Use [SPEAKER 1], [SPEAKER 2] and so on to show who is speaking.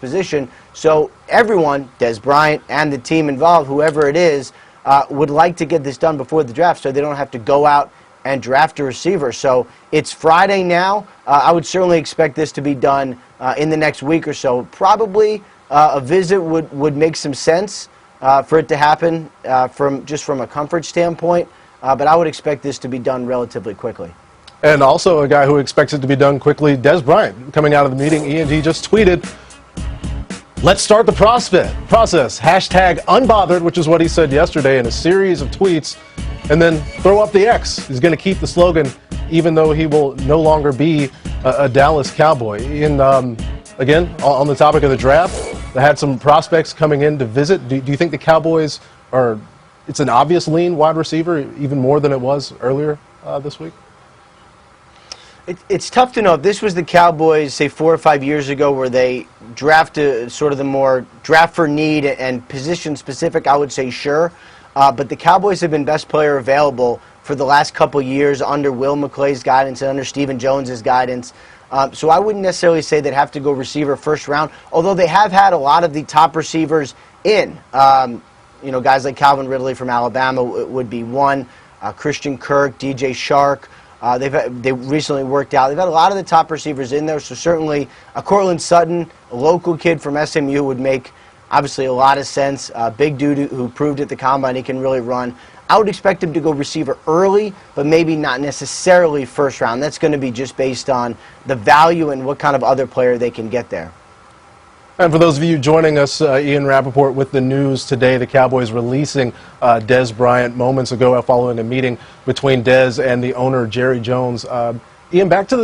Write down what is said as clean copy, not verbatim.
[SPEAKER 1] position. So everyone, Des Bryant and the team involved, whoever it is, would like to get this done before the draft so they don't have to go out and draft a receiver. So it's Friday now. I would certainly expect this to be done in the next week or so. Probably a visit would make some sense for it to happen from a comfort standpoint, but I would expect this to be done relatively quickly.
[SPEAKER 2] And also a guy who expects it to be done quickly, Des Bryant, coming out of the meeting. He just tweeted, "Let's start the process. Hashtag unbothered," which is what he said yesterday in a series of tweets. And then throw up the X. He's going to keep the slogan, even though he will no longer be a Dallas Cowboy. Again, on the topic of the draft, they had some prospects coming in to visit. Do you think the Cowboys it's an obvious lean wide receiver, even more than it was earlier this week?
[SPEAKER 1] It's tough to know. If this was the Cowboys, say 4 or 5 years ago, where they drafted sort of the more draft for need and position specific, I would say sure. But the Cowboys have been best player available for the last couple years under Will McClay's guidance and under Stephen Jones's guidance. So I wouldn't necessarily say they'd have to go receiver first round, although they have had a lot of the top receivers in. Guys like Calvin Ridley from Alabama would be one. Christian Kirk, DJ Shark. They recently worked out. They've had a lot of the top receivers in there, so certainly a Cortland Sutton, a local kid from SMU, would make obviously a lot of sense. Big dude who proved at the Combine he can really run. I would expect him to go receiver early, but maybe not necessarily first round. That's going to be just based on the value and what kind of other player they can get there.
[SPEAKER 2] And for those of you joining us, Ian Rappaport with the news today, the Cowboys releasing Des Bryant moments ago following a meeting between Des and the owner, Jerry Jones. Ian, back to the